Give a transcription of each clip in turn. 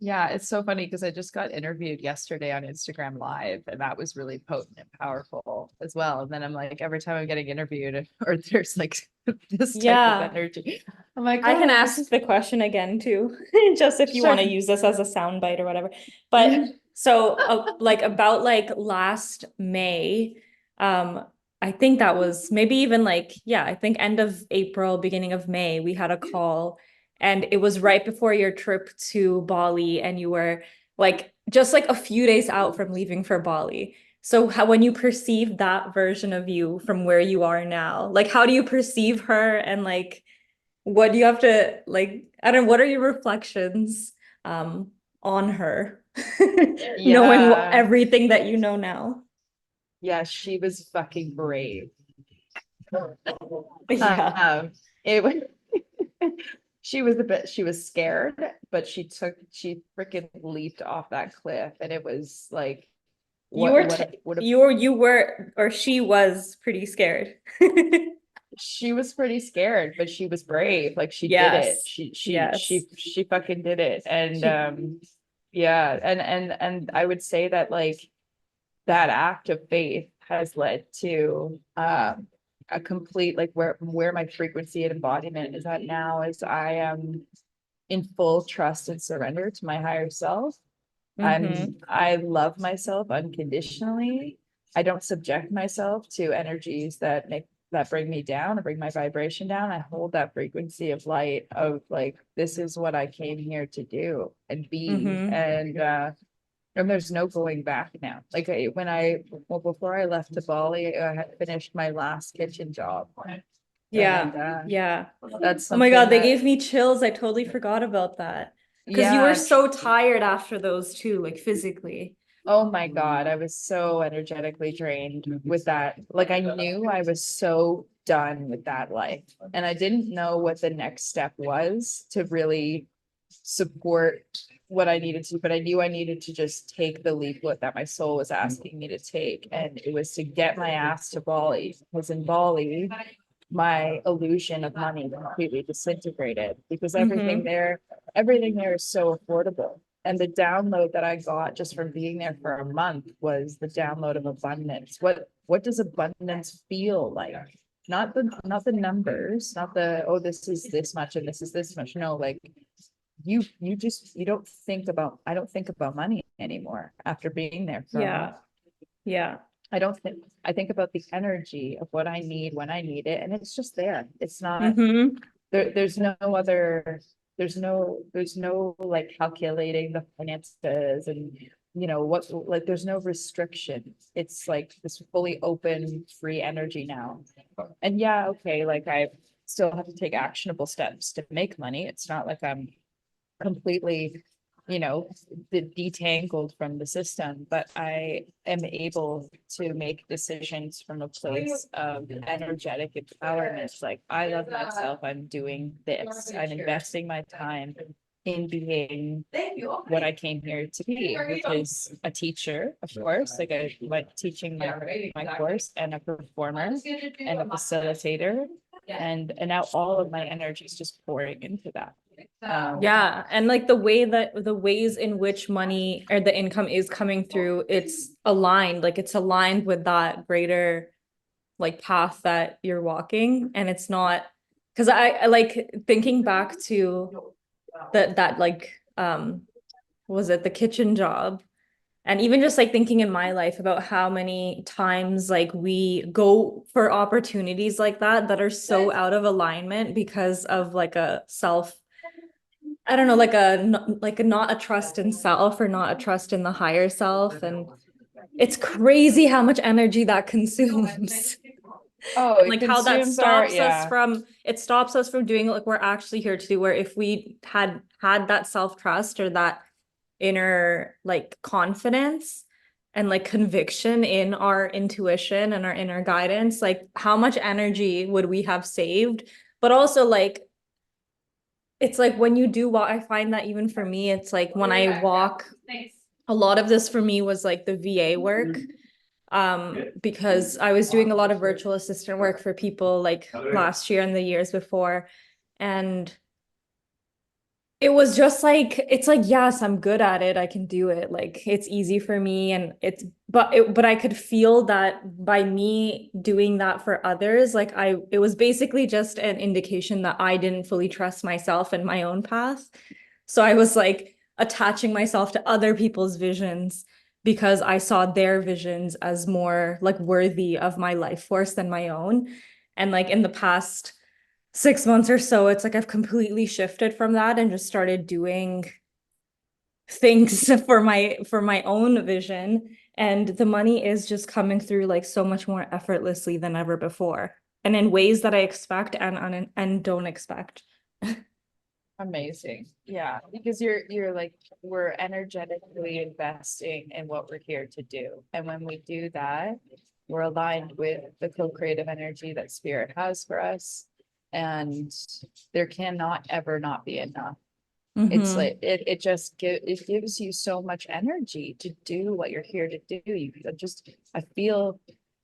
Yeah, it's so funny because I just got interviewed yesterday on Instagram Live, and that was really potent and powerful as well. And then I'm like, every time I'm getting interviewed or there's like this type of Yeah, energy, I'm like, I can oh, ask this the question again too, just if you sure. want to use this as a soundbite or whatever. But Yeah. so like about like last May, I think that was maybe even like, yeah, I think end of April, beginning of May, we had a call and it was right before your trip to Bali and you were like just like a few days out from leaving for Bali. So how when you perceive that version of you from where you are now, like how do you perceive her and like what do you have to like, I don't know, what are your reflections um on her? Knowing Yeah. everything that you know now. Yeah, she was fucking brave. Yeah. Um, it was she was scared, but she freaking leaped off that cliff, and it was like, You were what a you were or she was pretty scared. she was pretty scared, but she was brave. Like she did it. Yes. Yes. She fucking did it. And She yeah, and I would say that like that act of faith has led to a complete like where my frequency and embodiment is at now is I am in full trust and surrender to my higher self. mm-hmm. I love myself unconditionally. I don't subject myself to energies that bring me down or bring my vibration down. I hold that frequency of light of like, this is what I came here to do and be. Mm-hmm. And there's no going back now. Like well, before I left to Bali, I had finished my last kitchen job. Yeah. And Yeah. that's Oh my something God, they that, gave me chills. I totally forgot about that. Because you were yeah, so tired after those too, like physically. oh my God, I was so energetically drained with that. Like I knew I was so done with that life. And I didn't know what the next step was to really support what I needed to, but I knew I needed to just take the leap that my soul was asking me to take. And it was to get my ass to Bali. Because in Bali, my illusion of money completely disintegrated because Mm-hmm. everything there is so affordable. And the download that I got just from being there for a month was the download of abundance. What does abundance feel like? Not the numbers, not the, oh, this is this much and this is this much. No, like you don't think about, I don't think about money anymore after being there for a month. Yeah. Yeah. I don't think, I think about the energy of what I need when I need it, and it's just there. It's not Mm-hmm. there's no other, there's no like calculating the finances and what, like there's no restriction. It's like this fully open, free energy now. And yeah, okay, like I still have to take actionable steps to make money. It's not like I'm completely, you know, detangled from the system, but I am able to make decisions from a place of energetic empowerment. Like I love myself. I'm doing this. I'm investing my time in being what I came here to be, which is a teacher, of course, like I like teaching my course, and a performer and a facilitator. And now all of my energy is just pouring into that. Yeah. And like the way that the ways in which money or the income is coming through, it's aligned, like it's aligned with that greater like path that you're walking. And it's not because I like thinking back to that like was it the kitchen job? And even just like thinking in my life about how many times like we go for opportunities like that are so out of alignment because of like a self, I don't know, like a not a trust in self or not a trust in the higher self. And it's crazy how much energy that consumes. Oh, And it like how that consumes our, stops us yeah. from it stops us from doing what we're actually here to do. Where if we had that self-trust or that inner like confidence and like conviction in our intuition and our inner guidance, like how much energy would we have saved? But also like it's like when you do walk, I find that even for me, it's like when I walk, a lot of this for me was like the VA work. Because I was doing a lot of virtual assistant work for people like last year and the years before. And it was just like, it's like, yes, I'm good at it. I can do it. Like it's easy for me. And but I could feel that by me doing that for others, like it was basically just an indication that I didn't fully trust myself and my own path. So I was like attaching myself to other people's visions because I saw their visions as more like worthy of my life force than my own. And like in the past 6 months or so, it's like I've completely shifted from that and just started doing things for my own vision. And the money is just coming through like so much more effortlessly than ever before. And in ways that I expect and don't expect. Amazing. Yeah, because you're like, we're energetically investing in what we're here to do. And when we do that, we're aligned with the co-creative energy that spirit has for us. And there cannot ever not be enough. It's Mm-hmm. like it gives you so much energy to do what you're here to do. I feel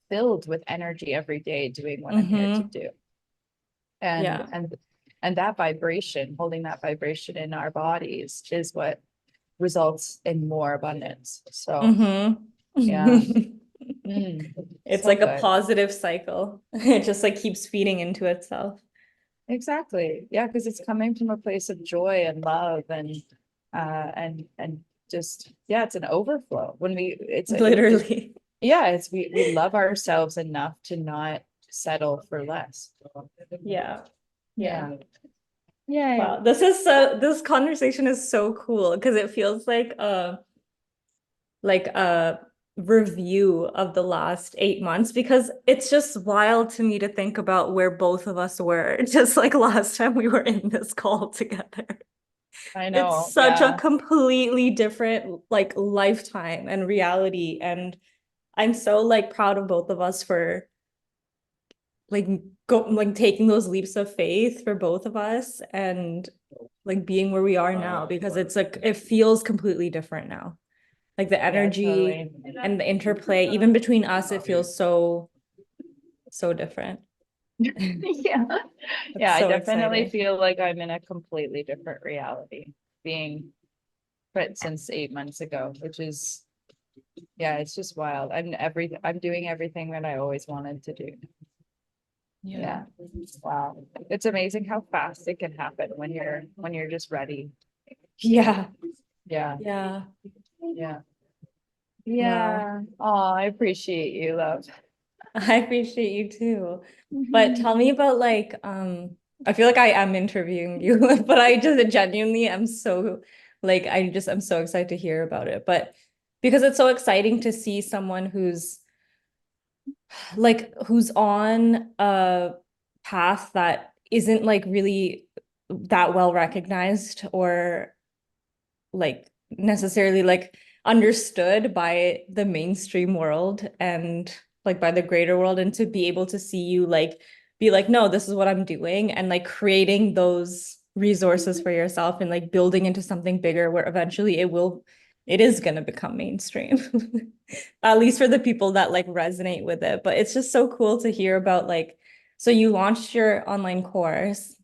filled with energy every day doing what I'm here to Mm-hmm. do. And Yeah. and that vibration, holding that vibration in our bodies is what results in more abundance. So yeah. Mm-hmm. It's So like a good. positive cycle. It just like keeps feeding into itself. Exactly. Yeah, because it's coming from a place of joy and love and just yeah, it's an overflow. When we it's Literally. yeah, it's we love ourselves enough to not settle for less. Yeah. Yeah. Yeah. Yay. Wow. This conversation is so cool because it feels like a review of the last 8 months because it's just wild to me to think about where both of us were just like last time we were in this call together. I It's know. such a Yeah. completely different like lifetime and reality. And I'm so like proud of both of us for like like taking those leaps of faith for both of us and like being where we are now because it's like it feels completely different now. Like the Yeah, energy totally. and the interplay, even between us, it feels so different. Yeah. It's Yeah, I so definitely exciting. feel like I'm in a completely different reality being put since 8 months ago, which is yeah, it's just wild. I'm doing everything that I always wanted to do. Yeah. Yeah. Wow. It's amazing how fast it can happen when you're just ready. Yeah. Yeah. Yeah. Yeah. Wow. Yeah. Oh, I appreciate you, love. I appreciate you too. But tell me about like I feel like I am interviewing you, but I just genuinely am so like I'm so excited to hear about it. But because it's so exciting to see someone who's on a path that isn't like really that well recognized or like necessarily like understood by the mainstream world and like by the greater world and to be able to see you like be like no this is what I'm doing and like creating those resources for yourself and like building into something bigger where eventually it is going to become mainstream at least for the people that like resonate with it but it's just so cool to hear about like so you launched your online course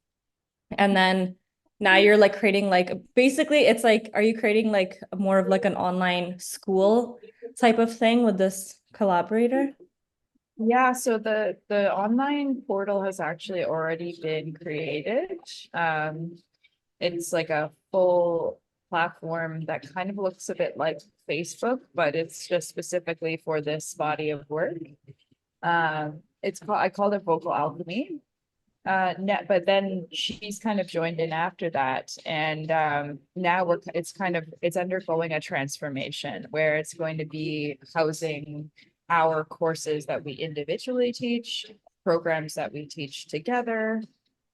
and then now you're like creating like basically it's like are you creating like more of like an online school type of thing with this collaborator? Yeah, so the online portal has actually already been created. It's like a full platform that kind of looks a bit like Facebook, but it's just specifically for this body of work. I called it Vocal Alchemy. But then she's kind of joined in after that, and now it's undergoing a transformation where it's going to be housing our courses that we individually teach, programs that we teach together,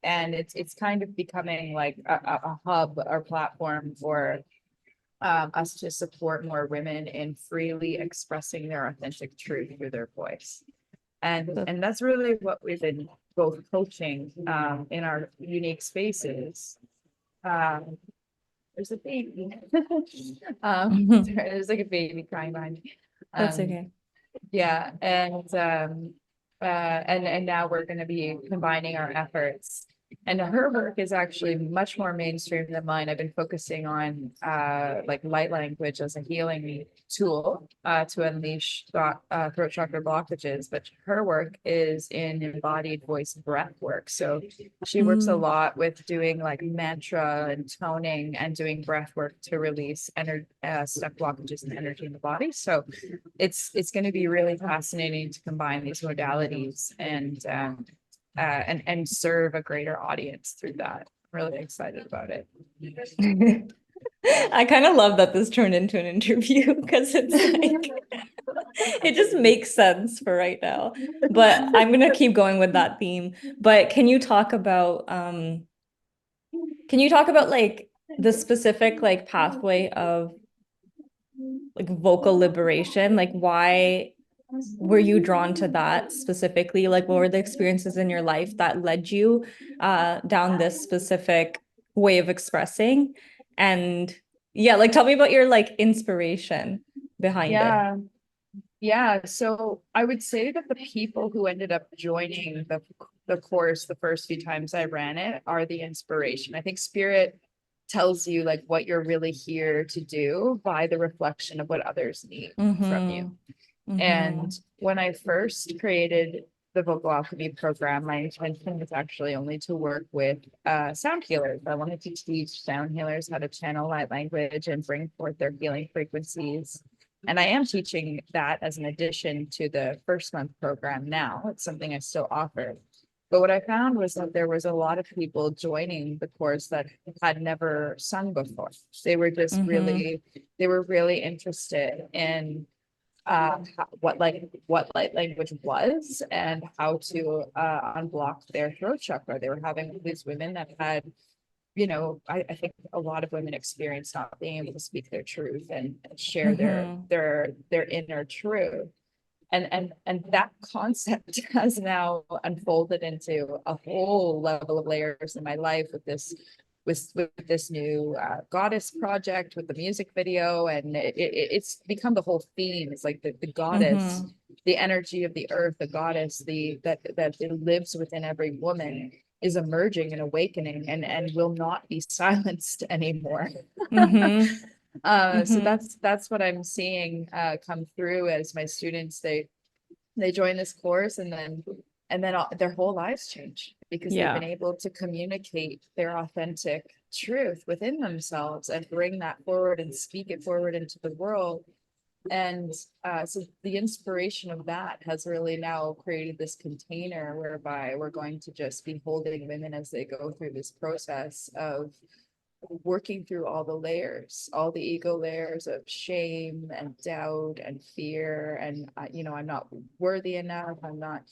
and it's kind of becoming like a hub or platform for us to support more women in freely expressing their authentic truth through their voice. And that's really what we've been both coaching in our unique spaces. Um, there's a baby. Sorry, there's like a baby crying behind me. That's Um, okay. yeah, and now we're going to be combining our efforts And her work is actually much more mainstream than mine. I've been focusing on like light language as a healing tool to unleash throat chakra blockages. But her work is in embodied voice breath work. So she works a Mm. lot with doing like mantra and toning and doing breath work to release stuck blockages and energy in the body. So it's going to be really fascinating to combine these modalities and serve a greater audience through that. I'm really excited about it. I kind of love that this turned into an interview because it's like it just makes sense for right now. But I'm gonna keep going with that theme. But can you talk about like the specific like pathway of like vocal liberation? Like why were you drawn to that specifically? Like what were the experiences in your life that led you down this specific way of expressing? And yeah, like tell me about your like inspiration behind it. Yeah. Yeah, so I would say that the people who ended up joining the course the first few times I ran it are the inspiration. I think spirit tells you like what you're really here to do by the reflection of what others need from you. Mm-hmm. And Mm-hmm. when I first created the vocal alchemy program, my intention was actually only to work with sound healers. I wanted to teach sound healers how to channel light language and bring forth their healing frequencies. And I am teaching that as an addition to the first month program now. It's something I still offer. But what I found was that there was a lot of people joining the course that had never sung before. They were just Mm-hmm. they were really interested in what light language was and how to unblock their throat chakra. They were having these women that had, I think a lot of women experience not being able to speak their truth and share Mm-hmm. their inner truth. And that concept has now unfolded into a whole level of layers in my life with this new goddess project with the music video, and it's become the whole theme. It's like the goddess, Mm-hmm. the energy of the earth, the goddess, that it lives within every woman is emerging and awakening and will not be silenced anymore. Mm-hmm. So Mm-hmm. that's what I'm seeing come through as my students they join this course, and then their whole lives change because they've been Yeah. able to communicate their authentic truth within themselves and bring that forward and speak it forward into the world. And so the inspiration of that has really now created this container whereby we're going to just be holding women as they go through this process of working through all the layers, all the ego layers of shame and doubt and fear. And, I'm not worthy enough. I'm not,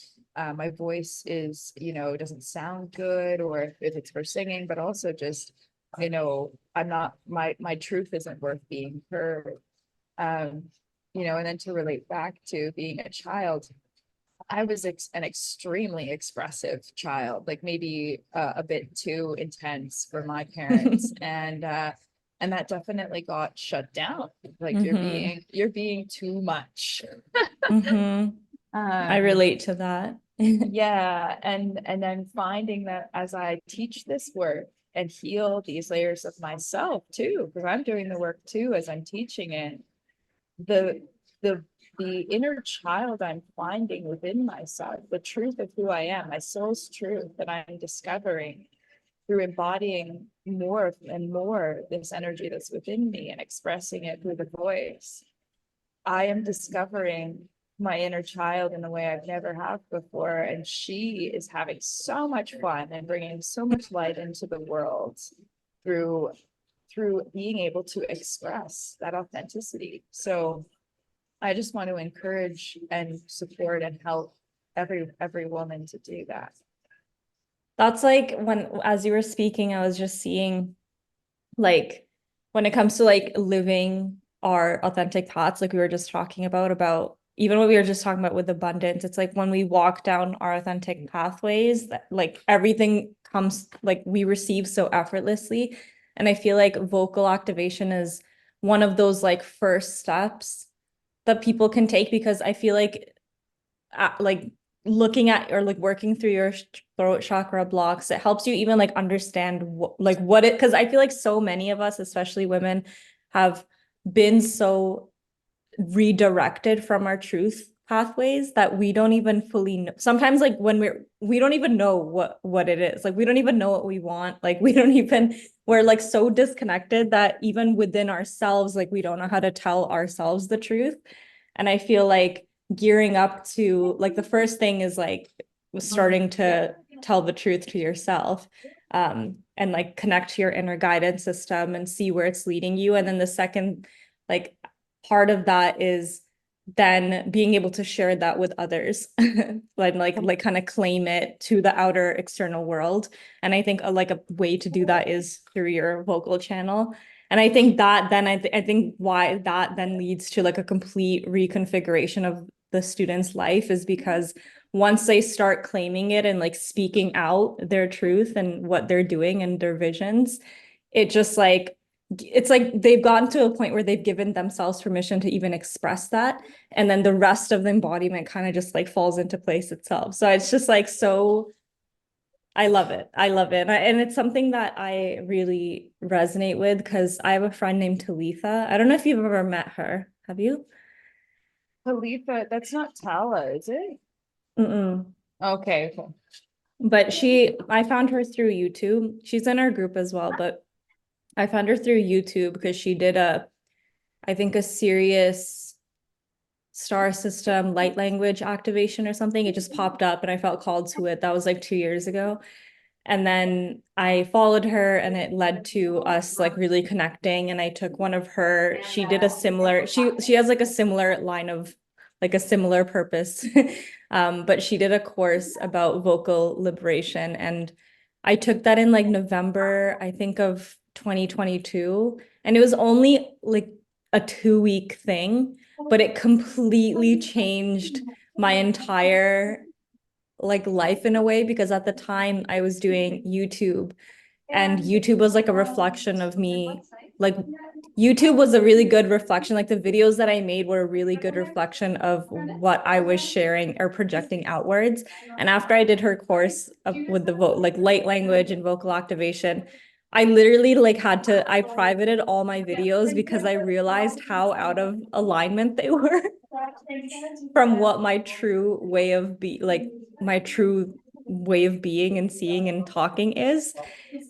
my voice is, doesn't sound good, or if it's for singing, but also just, I'm not, my truth isn't worth being heard. Um, and then to relate back to being a child, I was an extremely expressive child, like maybe a bit too intense for my parents, and that definitely got shut down. Like Mm-hmm. you're being too much. Mm-hmm. I Um, relate to that. yeah, and then finding that as I teach this work and heal these layers of myself too, because I'm doing the work too as I'm teaching it, the the the inner child I'm finding within myself, the truth of who I am, my soul's truth that I'm discovering through embodying more and more this energy that's within me and expressing it through the voice. I am discovering my inner child in a way I've never have before, and she is having so much fun and bringing so much light into the world through being able to express that authenticity. So I just want to encourage and support and help every woman to do that. That's like when, as you were speaking, I was just seeing like when it comes to like living our authentic paths, like we were just talking about even what we were just talking about with abundance, it's like when we walk down our authentic pathways, that like everything comes like we receive so effortlessly. And I feel like vocal activation is one of those like first steps that people can take because I feel like looking at or like working through your throat chakra blocks, it helps you even like understand what it, because I feel like so many of us, especially women, have been so redirected from our truth pathways that we don't even fully know. Sometimes like when we don't even know what it is. Like we don't even know what we want. Like we don't even, we're like so disconnected that even within ourselves, like we don't know how to tell ourselves the truth. And I feel like gearing up to like the first thing is like starting to tell the truth to yourself, and like connect to your inner guidance system and see where it's leading you. And then the second like part of that is then being able to share that with others like kind of claim it to the outer external world. And I think like a way to do that is through your vocal channel. And I think that then I think why that then leads to like a complete reconfiguration of the student's life is because once they start claiming it and like speaking out their truth and what they're doing and their visions, it just like it's like they've gotten to a point where they've given themselves permission to even express that. And then the rest of the embodiment kind of just like falls into place itself. So it's just like, so I love it. I love it. And it's something that I really resonate with because I have a friend named Talitha. I don't know if you've ever met her. Have you? Talitha, that's not Tala, is it? Mm-mm. Okay, okay. But I found her through YouTube. She's in our group as well, but I found her through YouTube because she did I think a serious star system light language activation or something. It just popped up and I felt called to it. That was like 2 years ago. And then I followed her and it led to us like really connecting. And I took one of her, she did a similar, she has like a similar line of like a similar purpose. But she did a course about vocal liberation. And I took that in like November, I think of 2022. And it was only like a 2 week thing, but it completely changed my entire like life in a way because at the time I was doing YouTube and YouTube was like a reflection of me. Like YouTube was a really good reflection. Like the videos that I made were a really good reflection of what I was sharing or projecting outwards. And after I did her course with the like light language and vocal activation, I literally like I privated all my videos because I realized how out of alignment they were from what my true way of my true way of being and seeing and talking is.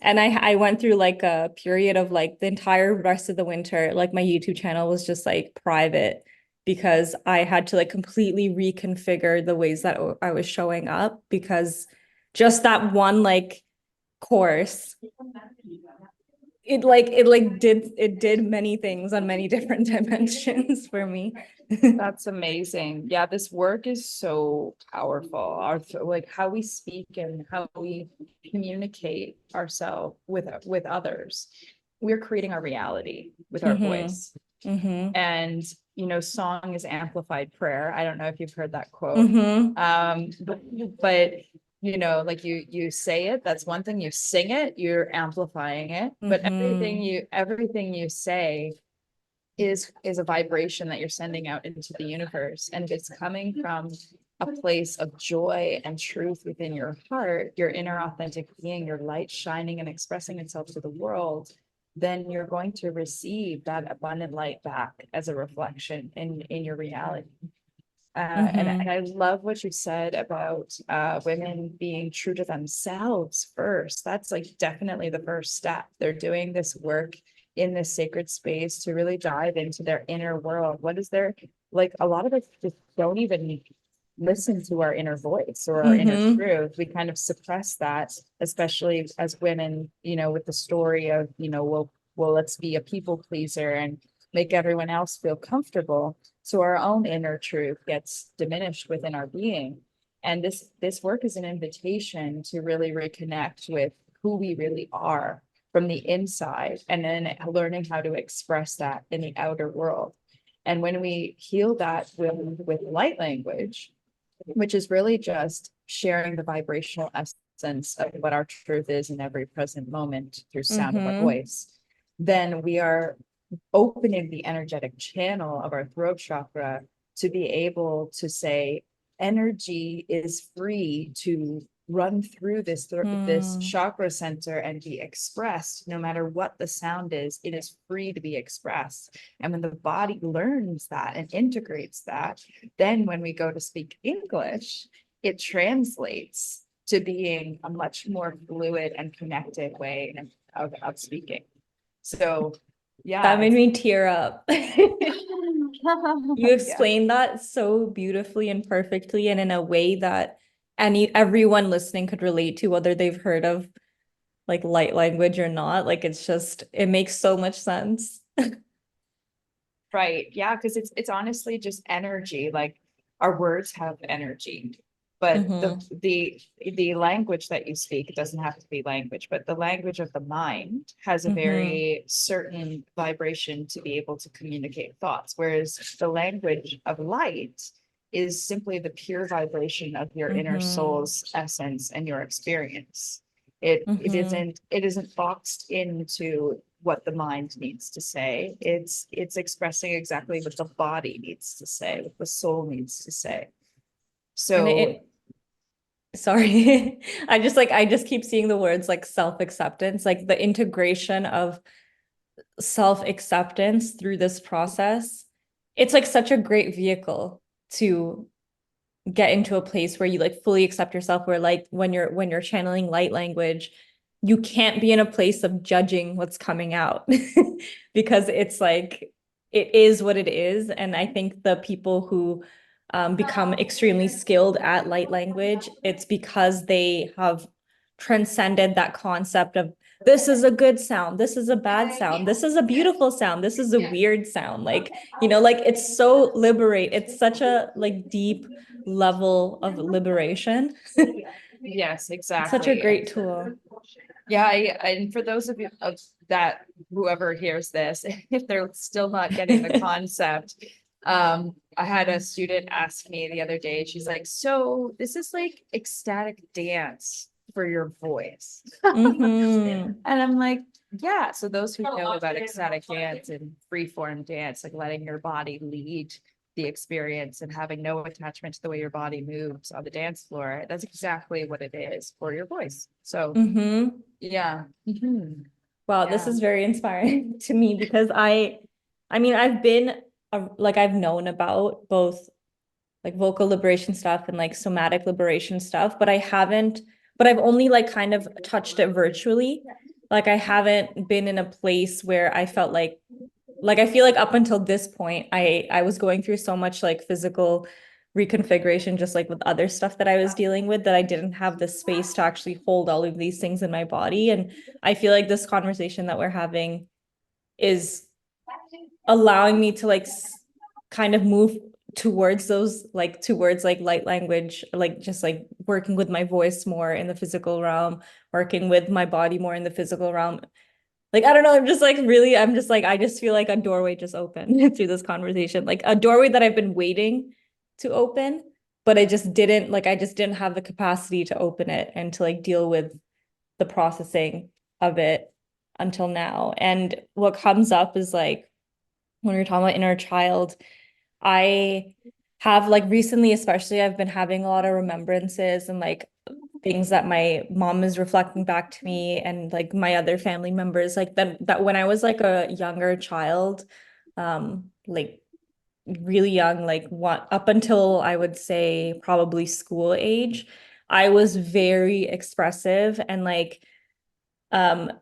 And I went through like a period of like the entire rest of the winter, like my YouTube channel was just like private because I had to like completely reconfigure the ways that I was showing up because just that one like course, it did many things on many different dimensions for me. That's amazing. Yeah, this work is so powerful. Like how we speak and how we communicate ourselves with others. We're creating our reality with our Mm-hmm. voice. Mm-hmm. And song is amplified prayer. I don't know if you've heard that quote. Mm-hmm. But like you say it, that's one thing. You sing it, you're amplifying it. But Mm-hmm. everything you say is a vibration that you're sending out into the universe. And if it's coming from a place of joy and truth within your heart, your inner authentic being, your light shining and expressing itself to the world, then you're going to receive that abundant light back as a reflection in your reality. And I love what you said about women being true to themselves first. That's like definitely the first step. They're doing this work in this sacred space to really dive into their inner world. What is their, like, a lot of us just don't even listen to our inner voice or our inner Mm-hmm. truth. We kind of suppress that, especially as women, with the story of, well, let's be a people pleaser and make everyone else feel comfortable. So our own inner truth gets diminished within our being. And this work is an invitation to really reconnect with who we really are from the inside, and then learning how to express that in the outer world. And when we heal that with light language, which is really just sharing the vibrational essence of what our truth is in every present moment through sound of our Mm-hmm. voice, then we are opening the energetic channel of our throat chakra to be able to say energy is free to run through this Mm. chakra center and be expressed. No matter what the sound is, it is free to be expressed. And when the body learns that and integrates that, then when we go to speak English, it translates to being a much more fluid and connected way of speaking. So That yeah, made me tear up. You yeah. explained that so beautifully and perfectly and in a way that everyone listening could relate to, whether they've heard of like light language or not. Like it's just, it makes so much sense. Right. Yeah, because it's honestly just energy. Like our words have energy. But Mm-hmm. the language that you speak, it doesn't have to be language, but the language of the mind has a Mm-hmm. very certain vibration to be able to communicate thoughts. Whereas the language of light is simply the pure vibration of your inner Mm-hmm. soul's essence and your experience. It isn't boxed into what the mind needs to say. It's expressing exactly what the body needs to say, what the soul needs to say. And So sorry, I just keep seeing the words like self-acceptance, like the integration of self-acceptance through this process. It's like such a great vehicle to get into a place where you like fully accept yourself, where like when you're channeling light language, you can't be in a place of judging what's coming out because it's like it is what it is. And I think the people who become extremely skilled at light language, it's because they have transcended that concept of this is a good sound, this is a bad sound, this is a beautiful sound, this is a weird sound. Like, like it's so liberate. It's such a like deep level of liberation. yes, It's such a exactly. great tool. Yeah, and for those of you of that, whoever hears this, if they're still not getting the concept, I had a student ask me the other day, she's like, so this is like ecstatic dance for your voice. Mm-hmm. And I'm like, yeah. So those who know about ecstatic dance and freeform dance, like letting your body lead the experience and having no attachment to the way your body moves on the dance floor, that's exactly what it is for your voice. So Mm-hmm. yeah. Mhm. Wow, this Yeah. is very inspiring to me because I mean, I've been like I've known about both like vocal liberation stuff and like somatic liberation stuff, but I've only like kind of touched it virtually. Like I haven't been in a place where I felt like I feel like up until this point, I was going through so much like physical reconfiguration, just like with other stuff that I was dealing with, that I didn't have the space to actually hold all of these things in my body. And I feel like this conversation that we're having is allowing me to like kind of move towards like light language, like just like working with my voice more in the physical realm, working with my body more in the physical realm. Like, I don't know, I'm just like, I just feel like a doorway just opened through this conversation, like a doorway that I've been waiting to open, but I just didn't have the capacity to open it and to like deal with the processing of it until now. And what comes up is like, when you're talking about inner child, I have like recently, especially, I've been having a lot of remembrances and like things that my mom is reflecting back to me and like my other family members, like that when I was like a younger child, like really young, like what up until I would say probably school age, I was very expressive and like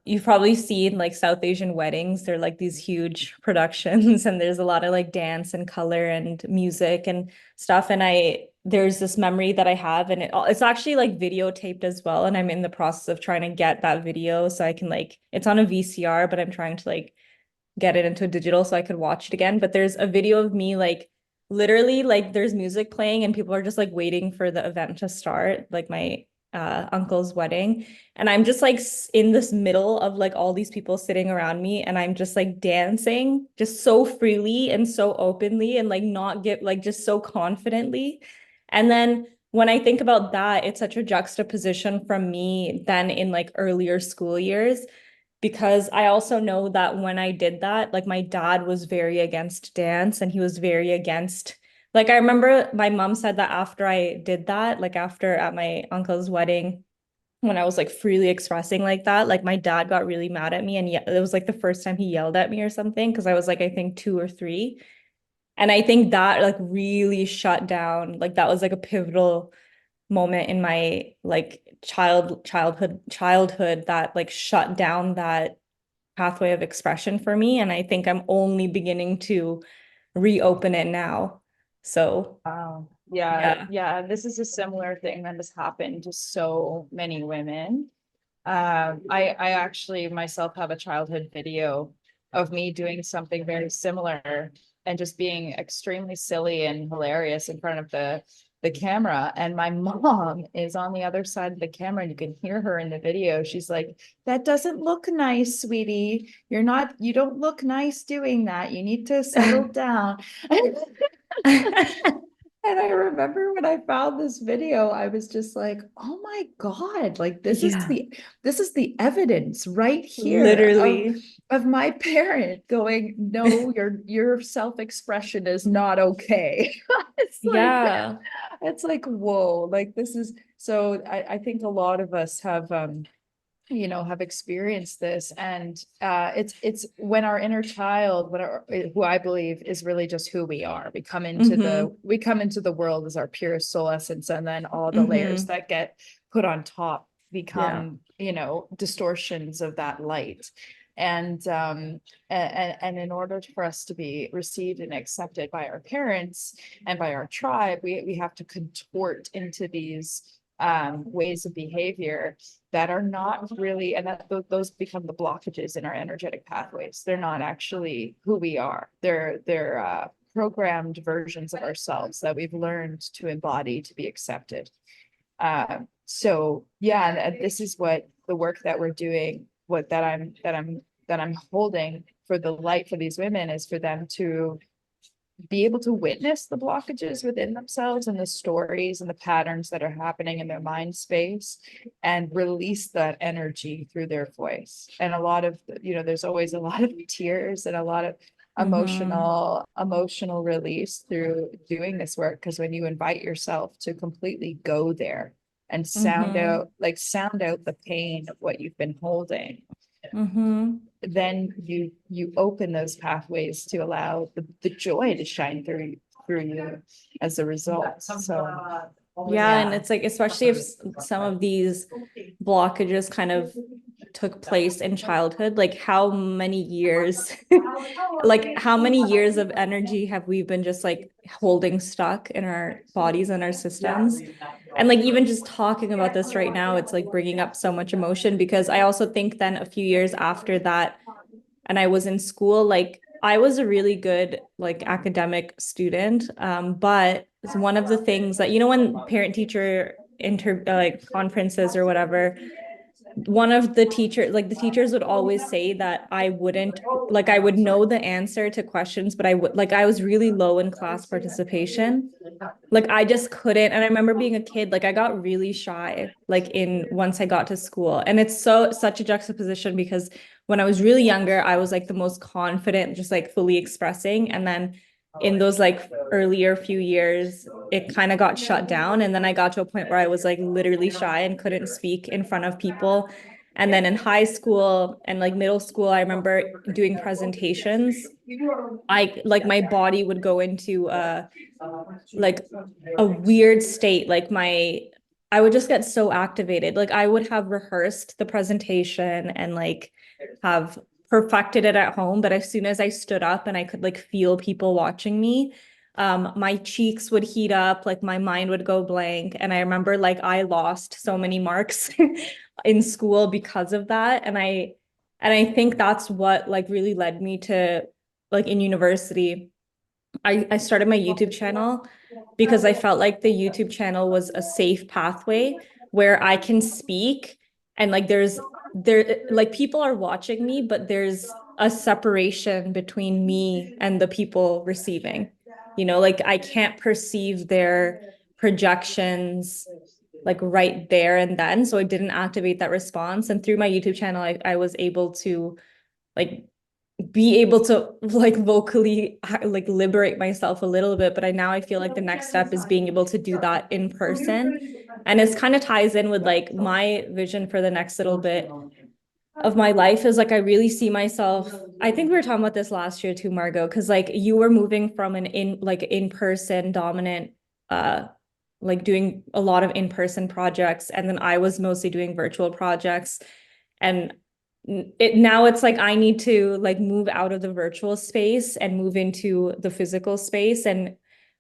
you've probably seen like South Asian weddings. They're like these huge productions and there's a lot of like dance and color and music and stuff. And there's this memory that I have and it's actually like videotaped as well. And I'm in the process of trying to get that video so I can like, it's on a VCR, but I'm trying to like get it into a digital so I could watch it again. But there's a video of me like literally like there's music playing and people are just like waiting for the event to start, like my uncle's wedding. And I'm just like in this middle of like all these people sitting around me and I'm just like dancing just so freely and so openly and like not get like just so confidently. And then when I think about that, it's such a juxtaposition from me then in like earlier school years because I also know that when I did that, like my dad was very against dance and he was very against Like I remember my mom said that after I did that, like after at my uncle's wedding, when I was like freely expressing like that, like my dad got really mad at me and it was like the first time he yelled at me or something because I was like I think 2 or 3. And I think that like really shut down, like that was like a pivotal moment in my like childhood that like shut down that pathway of expression for me. And I think I'm only beginning to reopen it now. So Yeah, yeah. yeah. This is a similar thing that has happened to so many women. I actually myself have a childhood video of me doing something very similar and just being extremely silly and hilarious in front of the camera. And my mom is on the other side of the camera, and you can hear her in the video. She's like, "That doesn't look nice, sweetie. You don't look nice doing that. You need to settle down." And I remember when I found this video, I was just like, oh my God, like Yeah, this is the evidence right here literally. of my parent going, no, your self-expression is not okay. It's like Yeah. whoa, like this is so I think a lot of us have experienced this. And it's when our inner child, who I believe is really just who we are, Mm-hmm. we come into the world as our purest soul essence, and then all the layers Mm-hmm. that get put on top Yeah. become distortions of that light. And in order for us to be received and accepted by our parents and by our tribe, we have to contort into these ways of behavior that are not really, and those become the blockages in our energetic pathways. They're not actually who we are. They're programmed versions of ourselves that we've learned to embody to be accepted. So yeah, and this is what the work that we're doing, what that I'm holding for the light for these women, is for them to be able to witness the blockages within themselves and the stories and the patterns that are happening in their mind space, and release that energy through their voice. And a lot of, there's always a lot of tears and a lot of Mm-hmm. emotional release through doing this work. Because when you invite yourself to completely go there and Mm-hmm. sound out the pain of what you've been holding, Mm-hmm. then you open those pathways to allow the joy to shine through you as a result. So Yeah, and yeah. it's like, especially if some of these blockages kind of took place in childhood, like how many years, like how many years of energy have we been just like holding stuck in our bodies and our systems? And like even just talking about this right now, it's like bringing up so much emotion because I also think then a few years after that, and I was in school, like I was a really good like academic student. But one of the things that, when parent teacher like conferences or whatever, one of the teachers, like the teachers would always say that I wouldn't, like I would know the answer to questions, but I was really low in class participation. Like I just couldn't. And I remember being a kid, like I got really shy, like in once I got to school. And it's such a juxtaposition because when I was really younger, I was like the most confident, just like fully expressing. And then in those like earlier few years, it kind of got shut down. And then I got to a point where I was like literally shy and couldn't speak in front of people. And then in high school and like middle school, I remember doing presentations. I like my body would go into like a weird state. Like I would just get so activated. Like I would have rehearsed the presentation and like have perfected it at home. But as soon as I stood up and I could like feel people watching me, my cheeks would heat up, like my mind would go blank. And I remember like I lost so many marks in school because of that. And I think that's what like really led me to like in university I started my YouTube channel because I felt like the YouTube channel was a safe pathway where I can speak and like there like people are watching me, but there's a separation between me and the people receiving. Like I can't perceive their projections like right there and then. So I didn't activate that response. And through my YouTube channel, I was able to like be able to like vocally like liberate myself a little bit. But I feel like the next step is being able to do that in person. And it's kind of ties in with like my vision for the next little bit of my life is like I really see myself. I think we were talking about this last year too, Margo, because like you were moving from an in-person dominant like doing a lot of in-person projects, and then I was mostly doing virtual projects. And now it's like I need to like move out of the virtual space and move into the physical space and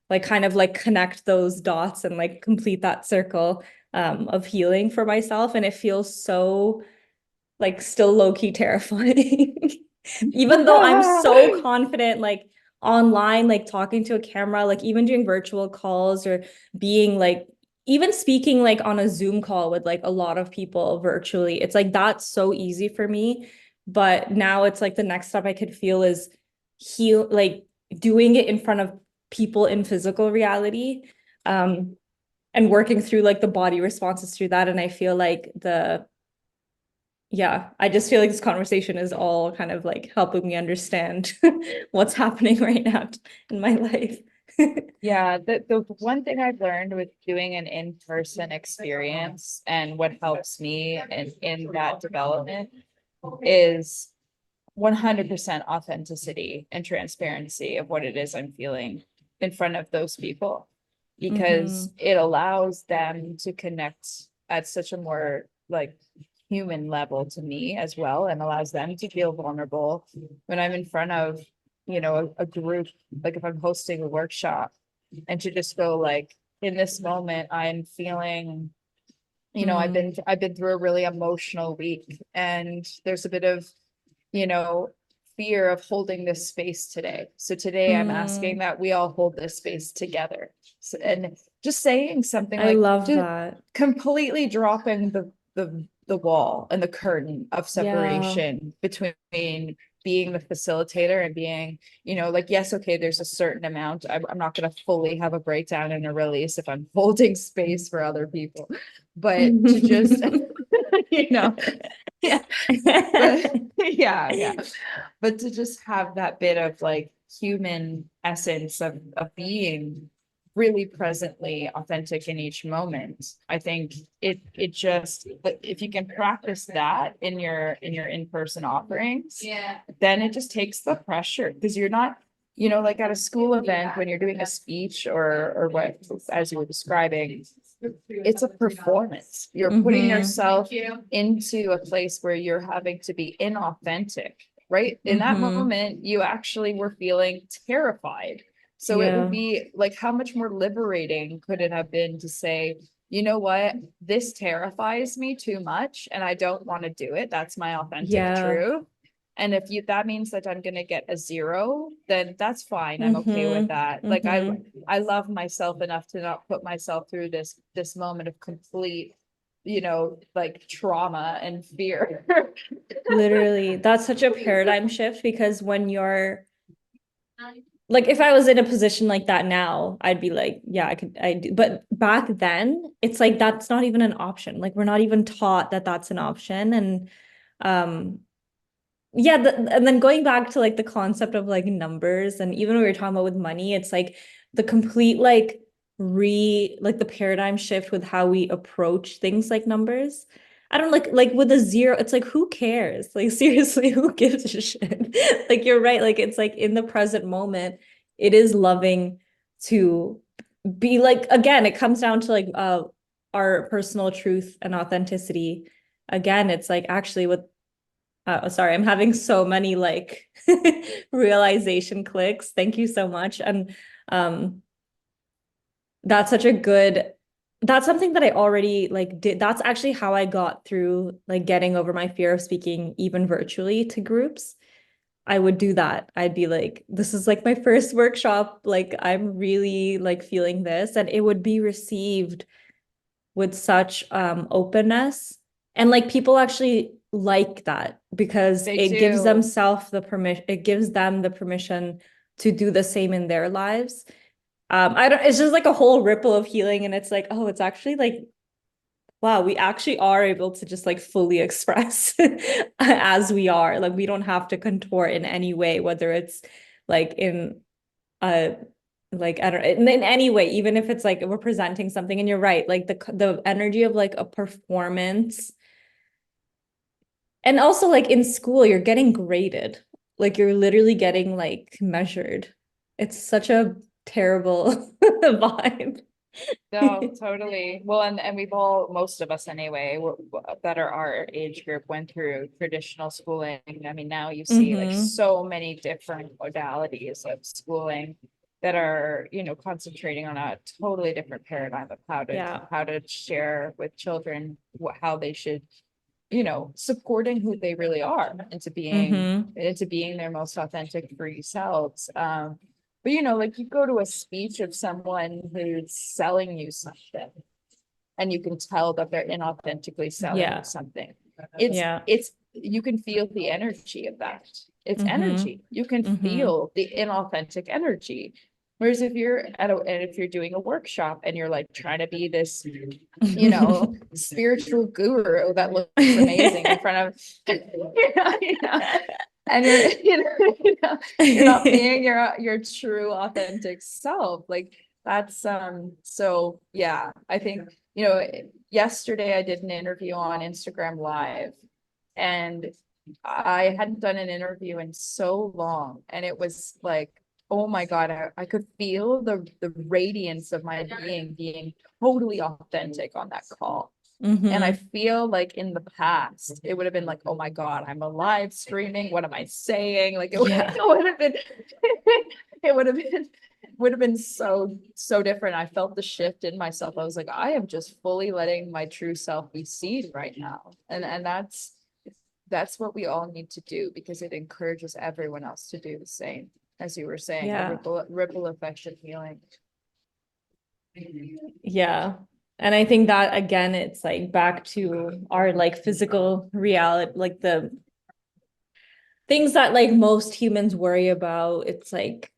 like kind of like connect those dots and like complete that circle of healing for myself. And it feels so like still low-key terrifying. Even though I'm so confident, like online, like talking to a camera, like even doing virtual calls or being like, even speaking like on a Zoom call with like a lot of people virtually. It's like that's so easy for me. But now it's like the next step I could feel is heal, like doing it in front of people in physical reality. And working through like the body responses through that. And I feel like yeah, I just feel like this conversation is all kind of like helping me understand what's happening right now in my life. Yeah, the one thing I've learned with doing an in-person experience and what helps me in that development is 100% authenticity and transparency of what it is I'm feeling in front of those people, because Mhm. it allows them to connect at such a more like human level to me as well, and allows them to feel vulnerable when I'm in front of, a group, like if I'm hosting a workshop, and to just go like, in this moment, I'm feeling, Mm. I've been through a really emotional week, and there's a bit of, you know, fear of holding this space today. So today I'm asking Mm. that we all hold this space together. So, and just saying something I like, love just that. completely dropping the wall and the curtain of Yeah. separation between being the facilitator and being, like, yes, okay, there's a certain amount. I'm not going to fully have a breakdown and a release if I'm holding space for other people, but to just, yeah, but yeah, but to just have that bit of like human essence of being really presently authentic in each moment. I think it just, but if you can practice that in your in-person offerings, then it just takes the pressure, because you're not, like at a school event when you're doing a speech or what, as you were describing, it's a performance. You're putting Mm-hmm. yourself into a place where you're having to be inauthentic, right? In that Mm-hmm. moment, you actually were feeling terrified. So it would Yeah. be like, how much more liberating could it have been to say, you know what, this terrifies me too much and I don't want to do it. That's my authentic Yeah. truth. And if you, that means that I'm going to get a zero, then that's fine. I'm okay with Mm-hmm. that. Like Mm-hmm. I love myself enough to not put myself through this moment of complete, like trauma and fear. Literally, that's such a paradigm shift because when you're like if I was in a position like that now, I'd be like, yeah, I do. But back then, it's like that's not even an option. Like we're not even taught that that's an option. And um, yeah, and then going back to like the concept of like numbers, and even when we were talking about with money, it's like the complete like the paradigm shift with how we approach things like numbers. I don't like with a zero, it's like who cares? Like seriously, who gives a shit? Like you're right, like it's like in the present moment, it is loving to be like again, it comes down to like our personal truth and authenticity. Again, it's like actually what sorry, I'm having so many like realization clicks. Thank you so much. And um that's such a good that's something that I already like did. That's actually how I got through like getting over my fear of speaking even virtually to groups. I would do that. I'd be like, this is like my first workshop. Like I'm really like feeling this. And it would be received with such openness, and like people actually like that because They it gives do. themselves the permission, it gives them the permission to do the same in their lives. I don't, it's just like a whole ripple of healing, and it's like, oh, it's actually like wow, we actually are able to just like fully express as we are. Like we don't have to contort in any way, whether it's like in a like I don't in any way, even if it's like we're presenting something. And you're right, like the energy of like a performance. And also like in school, you're getting graded. Like you're literally getting like measured. It's such a terrible vibe. No, totally. Well, and we've all, most of us anyway, that are our age group went through traditional schooling. I mean, now you see like Hmm. so many different modalities of schooling that are, concentrating on a totally different paradigm of Yeah. how to share with children how they should, supporting who they really are Hmm. into being their most authentic free selves. But like you go to a speech of someone who's selling you something, and you can tell that they're inauthentically selling you Yeah. something. It's Yeah. it's you can feel the energy of that. It's Hmm. energy. You can Hmm. feel the inauthentic energy. Whereas if you're and if you're doing a workshop and you're like trying to be this, spiritual guru that looks amazing in front of, and you're, you're not being your true authentic self. Like that's so yeah, I think, yesterday I did an interview on Instagram Live, and I hadn't done an interview in so long, and it was like, oh my God, I could feel the radiance of my being totally authentic on that call. And I Hmm. feel like in the past, it would have been like, oh my God, I'm alive streaming. What am I saying? Like it Yeah. would have been, it would have been so different. I felt the shift in myself. I was like, I am just fully letting my true self be seen right now. And that's what we all need to do, because it encourages everyone else to do the same. As you were saying, a Yeah. ripple effect of healing. Yeah. And I think that again, it's like back to our like physical reality, like the things that like most humans worry about. It's like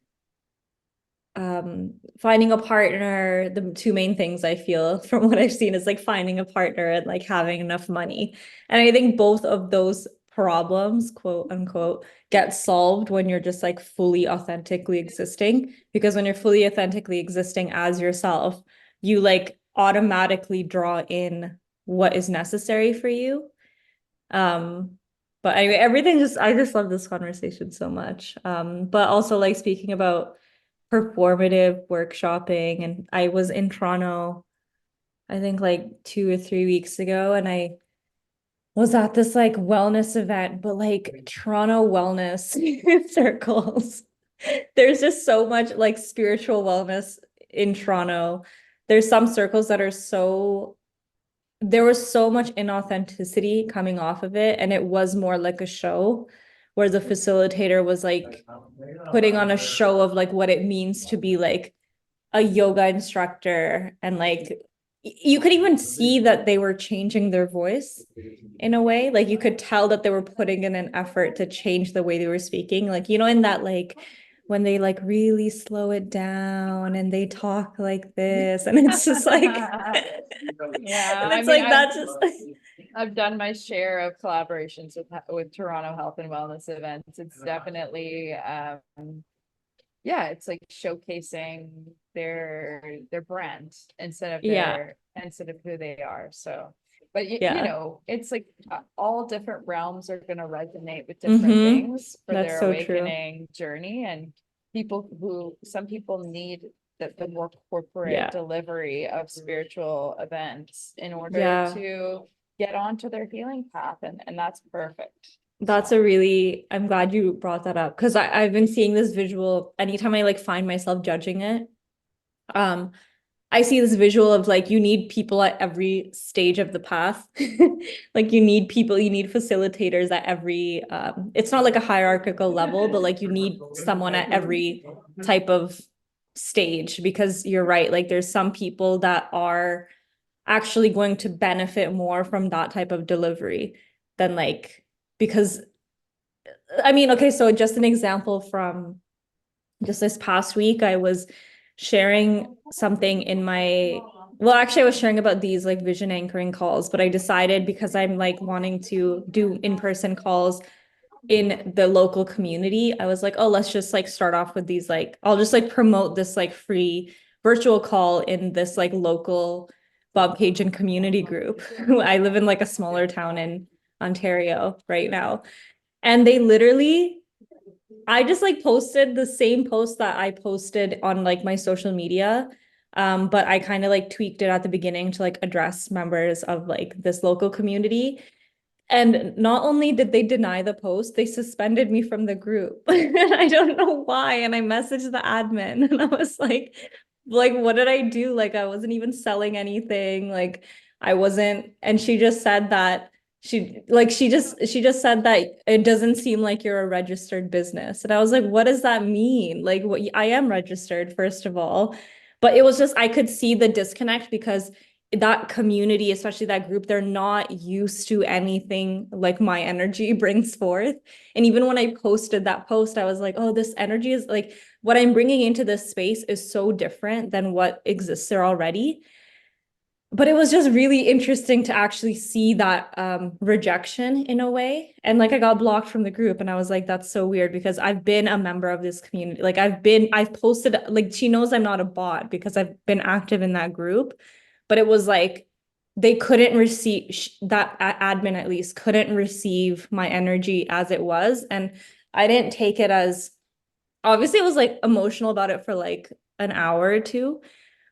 finding a partner. The two main things I feel from what I've seen is like finding a partner and like having enough money. And I think both of those problems, quote unquote, get solved when you're just like fully authentically existing. Because when you're fully authentically existing as yourself, you like automatically draw in what is necessary for you. Um, but anyway, everything just I just love this conversation so much. But also like speaking about performative workshopping, and I was in Toronto, I think like 2 or 3 weeks ago, and I was at this like wellness event, but like Toronto wellness circles. There's just so much like spiritual wellness in Toronto. There's some circles that are so there was so much inauthenticity coming off of it, and it was more like a show where the facilitator was like putting on a show of like what it means to be like a yoga instructor, and like you could even see that they were changing their voice in a way, like you could tell that they were putting in an effort to change the way they were speaking, like in that like when they like really slow it down and they talk like this, and it's just like Yeah, and I it's mean, like that just I've done my share of collaborations with Toronto Health and Wellness events. It's definitely yeah, it's like showcasing their brand yeah, instead of who they are. So, but yeah. it's like all different realms are going to resonate with different Mm-hmm. things for That's their so true. awakening journey. And some people need the more corporate Yeah. delivery of spiritual events in order Yeah. to get onto their healing path, and that's perfect. That's a really, I'm glad you brought that up because I've been seeing this visual anytime I like find myself judging it. Um, I see this visual of like you need people at every stage of the path. Like you need people, you need facilitators at every it's not like a hierarchical level, but like you need someone at every type of stage, because you're right. Like there's some people that are actually going to benefit more from that type of delivery than like because I mean, okay, so just an example from just this past week, I was sharing something in my Well, actually, I was sharing about these like vision anchoring calls, but I decided because I'm like wanting to do in-person calls in the local community, I was like, oh, let's just like start off with these like I'll just like promote this like free virtual call in this like local Bob Cajun community group. I live in like a smaller town in Ontario right now. And they literally I just like posted the same post that I posted on like my social media. But I kind of like tweaked it at the beginning to like address members of like this local community. And not only did they deny the post, they suspended me from the group. I don't know why. And I messaged the admin and I was like, what did I do? Like, I wasn't even selling anything. Like, I wasn't. And she just said that she just said that it doesn't seem like you're a registered business. And I was like, what does that mean? Like, what I am registered, first of all. But it was just, I could see the disconnect because that community, especially that group, they're not used to anything like my energy brings forth. And even when I posted that post, I was like, oh, this energy is like what I'm bringing into this space is so different than what exists there already. But it was just really interesting to actually see that rejection in a way. And like I got blocked from the group and I was like, that's so weird because I've been a member of this community. Like I've posted, like she knows I'm not a bot because I've been active in that group. But it was like they couldn't receive that admin at least couldn't receive my energy as it was. And I didn't take it as obviously it was like emotional about it for like an hour or two.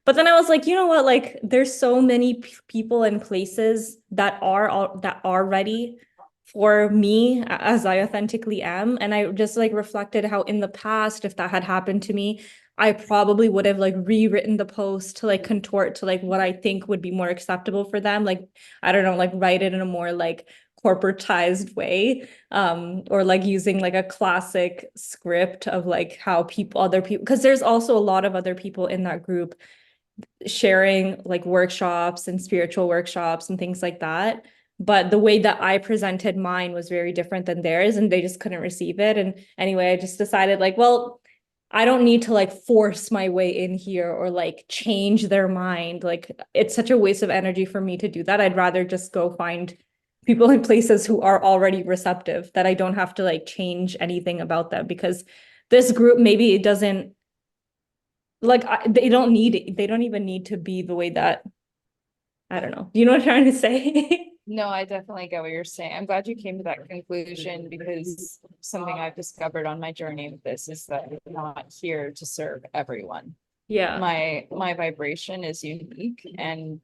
But then I was like, you know what? Like, there's so many people and places that are ready for me as I authentically am. And I just like reflected how in the past, if that had happened to me, I probably would have like rewritten the post to like contort to like what I think would be more acceptable for them. Like, I don't know, like write it in a more like corporatized way or like using like a classic script of like how people other people because there's also a lot of other people in that group sharing like workshops and spiritual workshops and things like that. But the way that I presented mine was very different than theirs, and they just couldn't receive it. And anyway, I just decided, like, well, I don't need to like force my way in here or like change their mind. Like, it's such a waste of energy for me to do that. I'd rather just go find people in places who are already receptive that I don't have to like change anything about them because this group maybe it doesn't like they don't even need to be the way that I don't know. Do you know what I'm trying to say? No, I definitely get what you're saying. I'm glad you came to that conclusion because something I've discovered on my journey with this is that I'm not here to serve everyone. Yeah. My vibration is unique and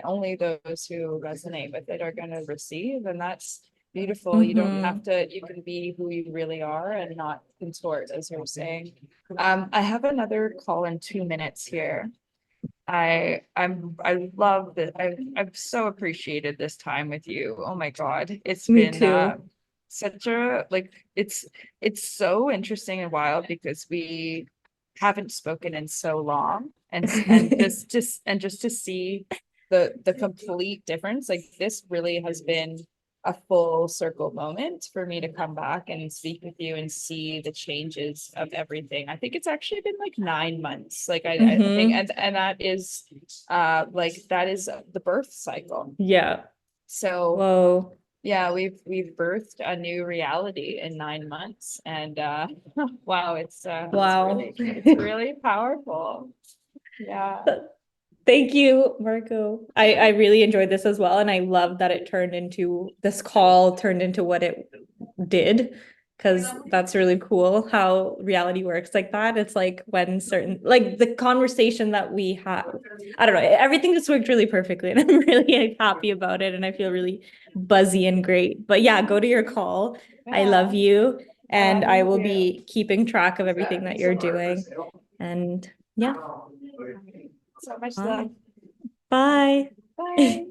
only those who resonate with it are gonna receive, and that's beautiful. You don't have to, you can be who you really are and not contort, as you're saying. I have another call in 2 minutes here. I love that. I've so appreciated this time with you. Oh my God. It's Me been too. such a like it's so interesting and wild because we haven't spoken in so long and just to see the complete difference. Like this really has been a full circle moment for me to come back and speak with you and see the changes of everything. I think it's actually been like 9 months. Like I think and that is like that is the birth cycle. Yeah. So Whoa. yeah, we've birthed a new reality in 9 months. And wow, Wow. it's really powerful. Yeah. Thank you, Marco. I really enjoyed this as well. And I love that it turned into this call turned into what it did. Because that's really cool how reality works like that. It's like when certain, like the conversation that we have, I don't know, everything just worked really perfectly. And I'm really happy about it. And I feel really buzzy and great. But yeah, go to your call. I love Yeah. you. And I Me will too. be keeping track of everything that you're doing. And yeah. So much love. Bye. Bye. Bye.